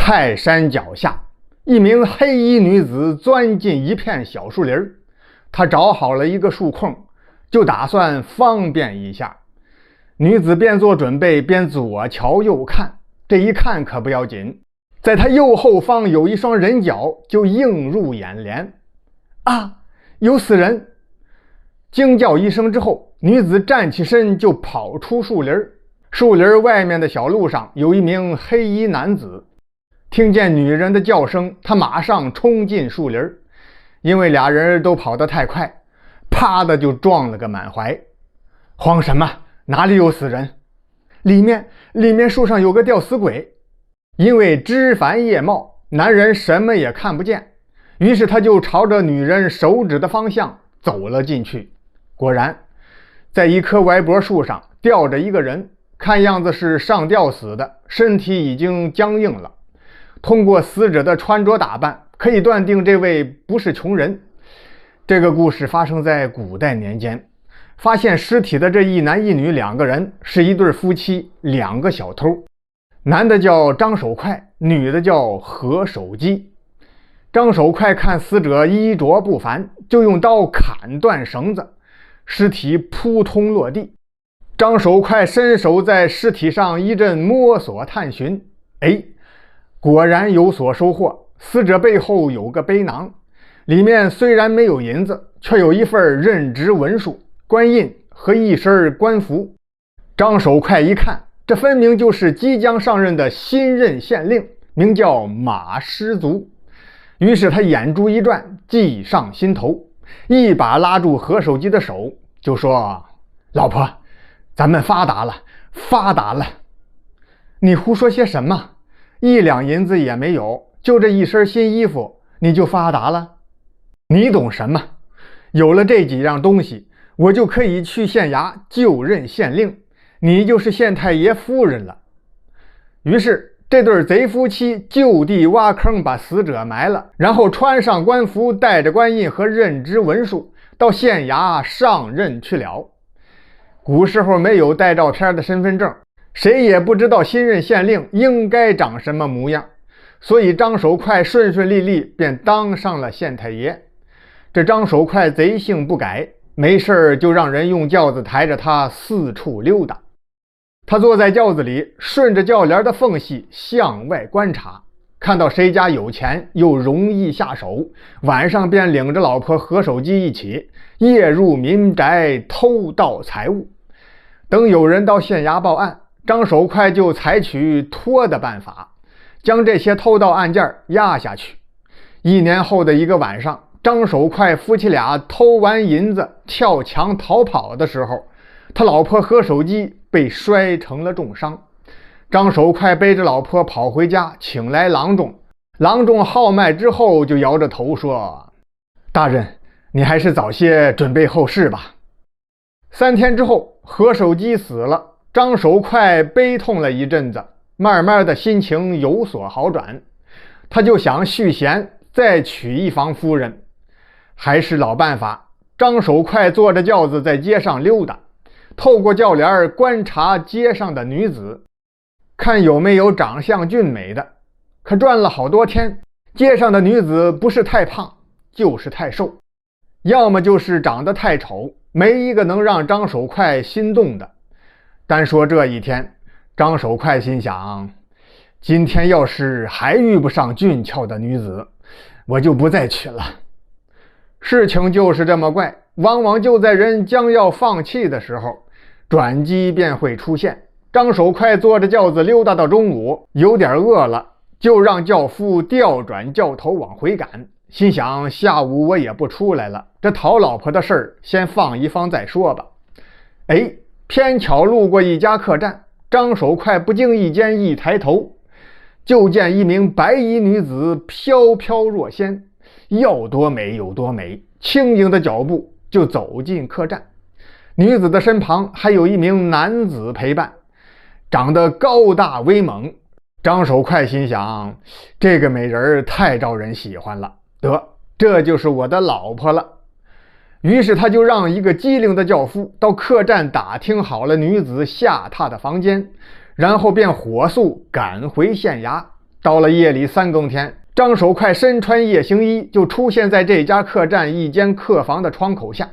泰山脚下，一名黑衣女子钻进一片小树林，她找好了一个树空，就打算方便一下。女子边做准备边左瞧右看，这一看可不要紧，在她右后方有一双人脚就映入眼帘。啊，有死人！惊叫一声之后，女子站起身就跑出树林。树林外面的小路上有一名黑衣男子，听见女人的叫声，他马上冲进树林，因为俩人都跑得太快，啪的就撞了个满怀。慌什么？哪里有死人？里面树上有个吊死鬼。因为枝繁叶茂，男人什么也看不见，于是他就朝着女人手指的方向走了进去。果然，在一棵歪脖树上吊着一个人，看样子是上吊死的，身体已经僵硬了。通过死者的穿着打扮，可以断定这位不是穷人。这个故事发生在古代年间，发现尸体的这一男一女两个人是一对夫妻，两个小偷。男的叫张守快，女的叫何守基。张守快看死者衣着不凡，就用刀砍断绳子，尸体扑通落地。张守快伸手在尸体上一阵摸索探寻，果然有所收获。死者背后有个背囊，里面虽然没有银子，却有一份任职文书、官印和一身官服。张守快一看，这分明就是即将上任的新任县令，名叫马师卒。于是他眼珠一转，计上心头，一把拉住何守基的手，就说：老婆，咱们发达了，发达了！你胡说些什么？1两银子也没有，就这一身新衣服，你就发达了？你懂什么？有了这几样东西，我就可以去县衙就任县令，你就是县太爷夫人了。于是这对贼夫妻就地挖坑把死者埋了，然后穿上官服，带着官印和任职文书到县衙上任去了。古时候没有带照片的身份证，谁也不知道新任县令应该长什么模样，所以张守快顺顺利利便当上了县太爷。这张守快贼性不改，没事就让人用轿子抬着他四处溜达。他坐在轿子里，顺着轿帘的缝隙向外观察，看到谁家有钱又容易下手，晚上便领着老婆何守基一起夜入民宅偷盗财物。等有人到县衙报案，张守快就采取拖的办法，将这些偷盗案件压下去。1年后的一个晚上，张守快夫妻俩偷完银子跳墙逃跑的时候，他老婆何守基被摔成了重伤。张守快背着老婆跑回家，请来郎中。郎中号脉之后就摇着头说：大人，你还是早些准备后事吧。3天之后，何守基死了，张守快悲痛了一阵子，慢慢的心情有所好转，他就想续弦，再娶一房夫人。还是老办法，张守快坐着轿子在街上溜达，透过轿帘观察街上的女子，看有没有长相俊美的。可转了好多天，街上的女子不是太胖就是太瘦，要么就是长得太丑，没一个能让张守快心动的。单说这一天，张守快心想，今天要是还遇不上俊俏的女子，我就不再娶了。事情就是这么怪，往往就在人将要放弃的时候，转机便会出现。张守快坐着轿子溜达到中午，有点饿了，就让轿夫调转轿头往回赶，心想下午我也不出来了，这讨老婆的事儿先放一放再说吧。偏巧路过一家客栈，张守快不经意间一抬头，就见一名白衣女子飘飘若仙，要多美有多美，轻盈的脚步就走进客栈。女子的身旁还有一名男子陪伴，长得高大威猛。张守快心想，这个美人太招人喜欢了，这就是我的老婆了。于是他就让一个机灵的轿夫到客栈打听好了女子下榻的房间，然后便火速赶回县衙，到了夜里3更天，张守快身穿夜行衣，就出现在这家客栈一间客房的窗口下，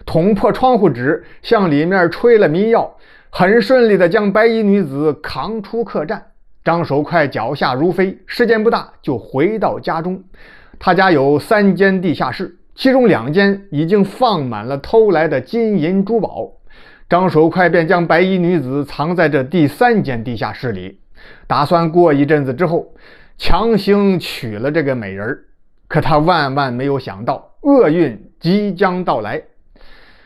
捅破窗户纸，向里面吹了迷药，很顺利地将白衣女子扛出客栈。张守快脚下如飞，时间不大就回到家中。他家有3间地下室，其中2间已经放满了偷来的金银珠宝。张守快便将白衣女子藏在这第3间地下室里，打算过一阵子之后强行娶了这个美人。可他万万没有想到，厄运即将到来。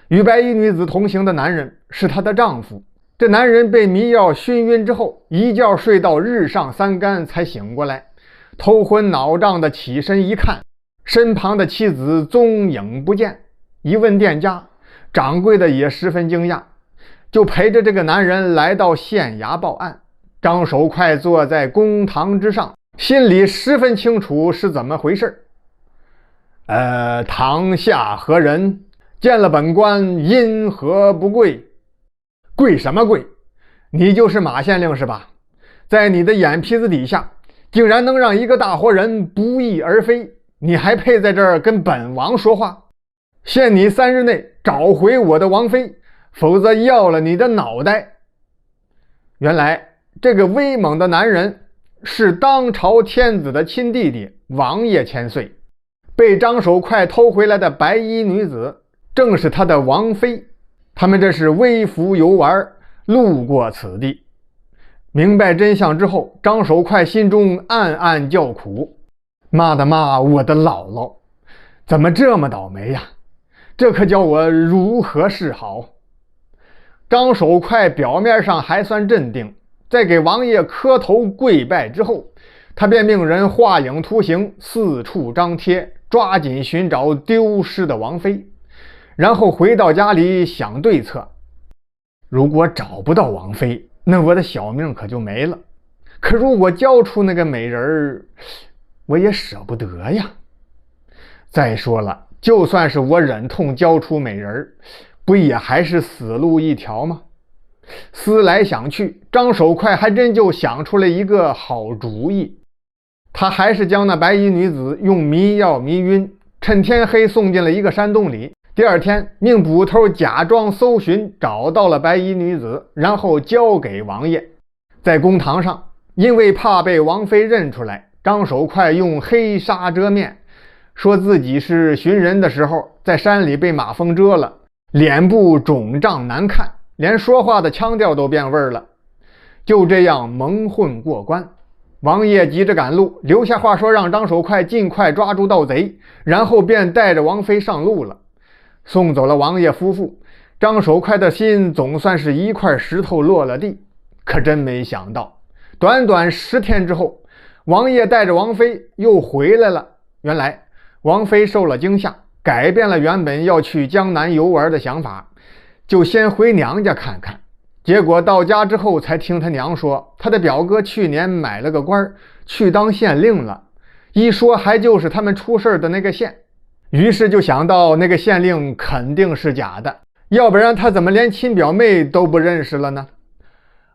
与白衣女子同行的男人是她的丈夫，这男人被迷药熏晕之后，一觉睡到日上3竿才醒过来，头昏脑胀的起身一看，身旁的妻子踪影不见。一问店家，掌柜的也十分惊讶，就陪着这个男人来到县衙报案。张守快坐在公堂之上，心里十分清楚是怎么回事。堂下何人？见了本官因何不跪？跪什么跪？你就是马县令是吧？在你的眼皮子底下，竟然能让一个大活人不翼而飞，你还配在这儿跟本王说话？限你3日内找回我的王妃，否则要了你的脑袋。原来这个威猛的男人是当朝天子的亲弟弟王爷千岁，被张守快偷回来的白衣女子正是他的王妃。他们这是微服游玩，路过此地。明白真相之后，张守快心中暗暗叫苦，妈的妈，我的姥姥怎么这么倒霉呀？这可叫我如何是好？张守快表面上还算镇定，在给王爷磕头跪拜之后，他便命人画影图形，四处张贴，抓紧寻找丢失的王妃。然后回到家里想对策，如果找不到王妃，那我的小命可就没了。可如果交出那个美人，我也舍不得呀。再说了，就算是我忍痛交出美人，不也还是死路一条吗？思来想去，张守快还真就想出了一个好主意。他还是将那白衣女子用迷药迷晕，趁天黑送进了一个山洞里。第二天，命捕头假装搜寻，找到了白衣女子，然后交给王爷。在公堂上，因为怕被王妃认出来，张守快用黑纱遮面，说自己是寻人的时候在山里被马蜂蛰了，脸部肿胀难看，连说话的腔调都变味了。就这样蒙混过关。王爷急着赶路，留下话说让张守快尽快抓住盗贼，然后便带着王妃上路了。送走了王爷夫妇，张守快的心总算是一块石头落了地。可真没想到，短短10天之后，王爷带着王妃又回来了。原来王妃受了惊吓，改变了原本要去江南游玩的想法，就先回娘家看看。结果到家之后才听他娘说，他的表哥去年买了个官，去当县令了，一说还就是他们出事的那个县。于是就想到那个县令肯定是假的，要不然他怎么连亲表妹都不认识了呢？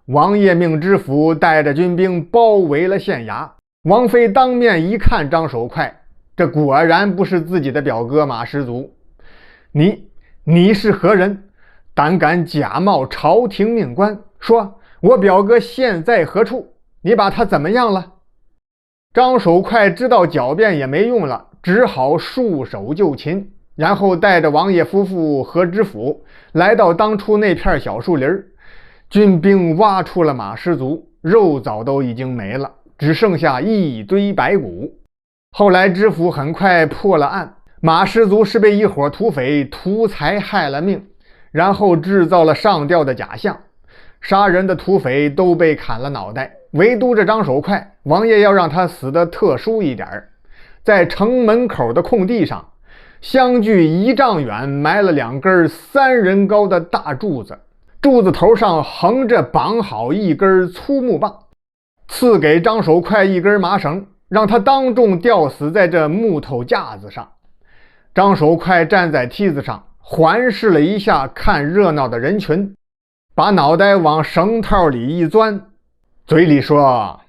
王爷命知府带着军兵包围了县衙。王妃当面一看张守快，这果然不是自己的表哥马师祖。你是何人？胆敢假冒朝廷命官，说我表哥现在何处？你把他怎么样了？张守快知道狡辩也没用了，只好束手就擒，然后带着王爷夫妇和知府来到当初那片小树林。军兵挖出了马师祖，肉早都已经没了，只剩下一堆白骨。后来知府很快破了案，马师祖是被一伙土匪图财害了命，然后制造了上吊的假象。杀人的土匪都被砍了脑袋，唯独这张守快，王爷要让他死得特殊一点。在城门口的空地上，相距1丈远埋了2根3人高的大柱子，柱子头上横着绑好一根粗木棒，赐给张守快一根麻绳，让他当众吊死在这木头架子上。张守快站在梯子上，环视了一下看热闹的人群，把脑袋往绳套里一钻，嘴里说：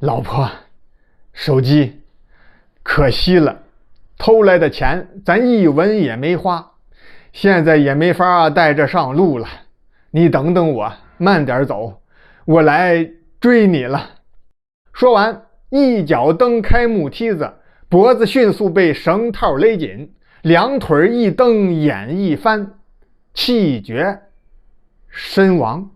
老婆，手机，可惜了，偷来的钱咱一文也没花，现在也没法带着上路了。你等等我，慢点走，我来追你了。”说完，一脚蹬开木梯子，脖子迅速被绳套勒紧，两腿一蹬，眼一翻，气绝身亡。